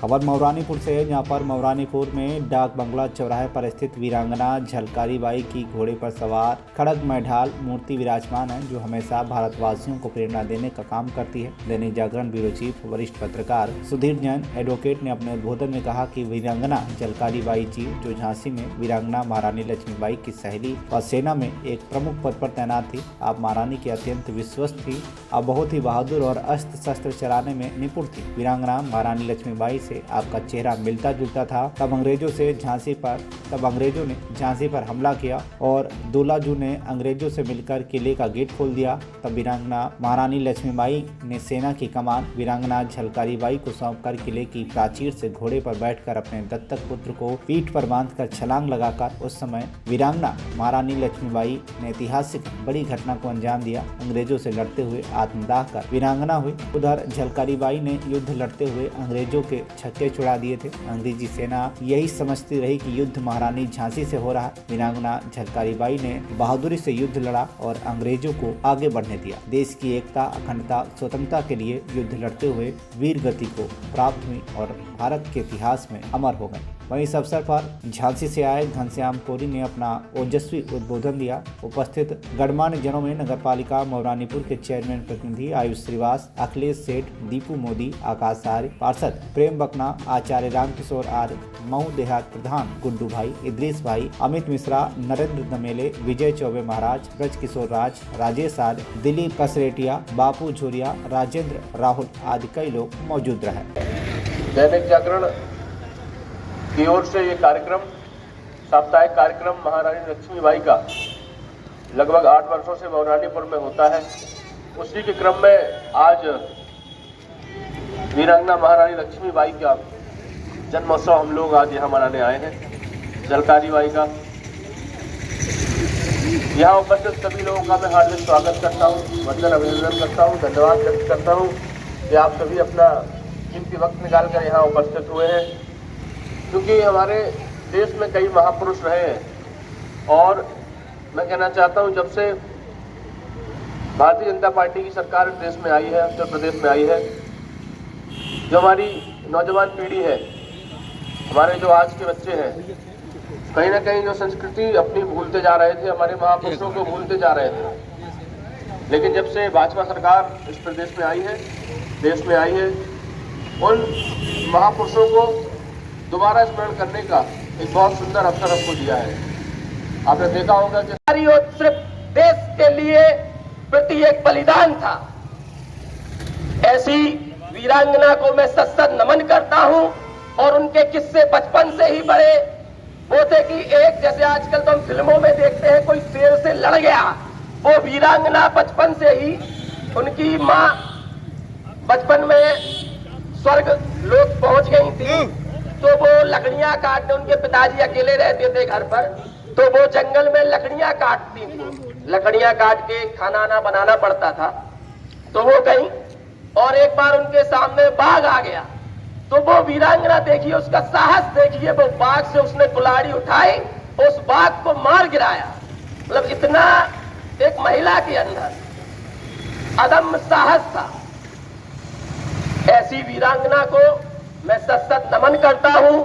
खबर मौरानीपुर से है, जहां पर मौरानीपुर में डाक बंगला चौराहे पर स्थित वीरांगना झलकारी बाई की घोड़े पर सवार खड़ग मैढाल मूर्ति विराजमान है, जो हमेशा भारतवासियों को प्रेरणा देने का काम करती है। दैनिक जागरण ब्यूरो चीफ वरिष्ठ पत्रकार सुधीर जैन एडवोकेट ने अपने उद्बोधन में कहा कि वीरांगना झलकारी बाई जी, जो झांसी में वीरांगना महारानी लक्ष्मीबाई की सहेली और सेना में एक प्रमुख पद पर तैनात थी। आप महारानी की अत्यंत विश्वस्त थी और बहुत ही बहादुर और अस्त्र शस्त्र चलाने में निपुण थी। वीरांगना महारानी लक्ष्मीबाई से आपका चेहरा मिलता जुलता था। तब अंग्रेजों ने झांसी पर हमला किया और 2 जून ने अंग्रेजों से मिलकर किले का गेट खोल दिया। तब वीरांगना महारानी लक्ष्मीबाई ने सेना की कमान वीरांगना झलकारी बाई को सौंपकर किले की प्राचीर से घोड़े पर बैठकर अपने दत्तक पुत्र को पीठ पर बांधकर छलांग लगाकर उस समय वीरांगना महारानी लक्ष्मीबाई ने ऐतिहासिक बड़ी घटना को अंजाम दिया। अंग्रेजों से लड़ते हुए आत्मदाह कर वीरांगना हुई। उधर झलकारी बाई ने युद्ध लड़ते हुए अंग्रेजों के छक्के छुड़ा दिए थे। अंग्रेजी सेना यही समझती रही कि युद्ध महारानी झांसी से हो रहा है। वीरांगना झलकारी बाई ने बहादुरी से युद्ध लड़ा और अंग्रेजों को आगे बढ़ने दिया। देश की एकता, अखंडता, स्वतंत्रता के लिए युद्ध लड़ते हुए वीर गति को प्राप्त हुई और भारत के इतिहास में अमर हो गए। वहीं इस अवसर पर झांसी से आए घनश्याम कोरी ने अपना ओजस्वी उद्बोधन दिया। उपस्थित गणमान्य जनों में नगरपालिका मौरानीपुर के चेयरमैन प्रतिनिधि आयुष श्रीवास, अखिलेश सेठ, दीपू मोदी, आकाश आर्य, पार्षद प्रेम बकना, आचार्य रामकिशोर आर्य, मऊ देहात प्रधान गुड्डू भाई, इद्रीस भाई, अमित मिश्रा, नरेंद्र दमेले, विजय चौबे महाराज, ब्रज किशोर राज, राजेश आर्य, दिलीप कसरेटिया, बापू झोरिया, राजेंद्र राहुल आदि कई लोग मौजूद रहे। दैनिक जागरण की ओर से ये कार्यक्रम, साप्ताहिक कार्यक्रम महारानी लक्ष्मीबाई का लगभग 8 वर्षों से मौरानीपुर में होता है। उसी के क्रम में आज वीरांगना महारानी लक्ष्मीबाई का जन्मोत्सव हम लोग आज यहाँ मनाने आए हैं। झलकारी बाई का यहाँ उपस्थित सभी लोगों का मैं हार्दिक स्वागत करता हूँ, वंदन अभिनंदन करता हूँ, धन्यवाद व्यक्त करता हूँ कि आप सभी अपना कीमती वक्त निकालकर यहाँ उपस्थित हुए हैं। क्योंकि हमारे देश में कई महापुरुष रहे हैं और मैं कहना चाहता हूं, जब से भारतीय जनता पार्टी की सरकार देश में आई है, उत्तर प्रदेश में आई है, जो हमारी नौजवान पीढ़ी है, हमारे जो आज के बच्चे हैं, कहीं ना कहीं जो संस्कृति अपनी भूलते जा रहे थे, हमारे महापुरुषों को भूलते जा रहे थे। लेकिन जब से भाजपा सरकार इस प्रदेश में आई है, देश में आई है, उन महापुरुषों को दोबारा स्मरण करने का एक बहुत सुंदर अवसर हमको दिया है। आपने देखा होगा कि सिर्फ देश के लिए प्रति एक बलिदान था। ऐसी वीरांगना को मैं सशक्त नमन करता हूं और उनके किस्से बचपन से ही बड़े होते कि एक, जैसे आजकल तो हम फिल्मों में देखते हैं कोई शेर से लड़ गया, वो वीरांगना बचपन से ही, उनकी माँ बचपन में स्वर्ग लोक पहुंच गई थी, तो वो लकड़ियां काटने, उनके पिताजी अकेले रहते थे घर पर, तो वो जंगल में लकड़ियां काटती थी। लकड़ियां काट के खाना बनाना पड़ता था। तो वो गई और एक बार उनके सामने बाघ आ गया, तो वो वीरांगना देखिए, उसका साहस देखिए, वो बाघ से उसने कुल्हाड़ी उठाई, उस बाघ को मार गिराया। मतलब इतना एक महिला के अंदर अदम्य साहस था। ऐसी वीरांगना को मैं सशक्त नमन करता हूं,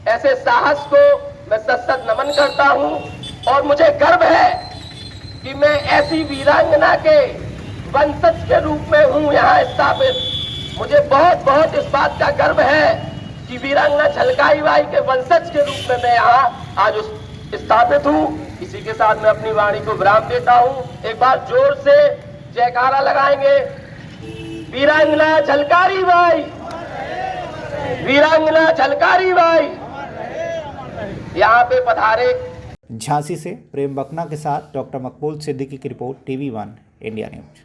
ऐसे साहस को मैं सशक्त नमन करता हूं और मुझे गर्व है कि मैं ऐसी वीरांगना के वंशज के रूप में हूं यहाँ स्थापित। मुझे बहुत इस बात का गर्व है कि वीरांगना झलकारी बाई के वंशज के रूप में मैं यहाँ आज स्थापित हूँ। इसी के साथ मैं अपनी वाणी को विराम देता हूँ। एक बार जोर से जयकारा लगाएंगे, वीरांगना झलकारी बाई, वीरांगना झलकारी बाई। यहाँ पे पधारे। झांसी से प्रेम बकना के साथ डॉक्टर मकबूल सिद्दीकी की रिपोर्ट, TV1 इंडिया न्यूज।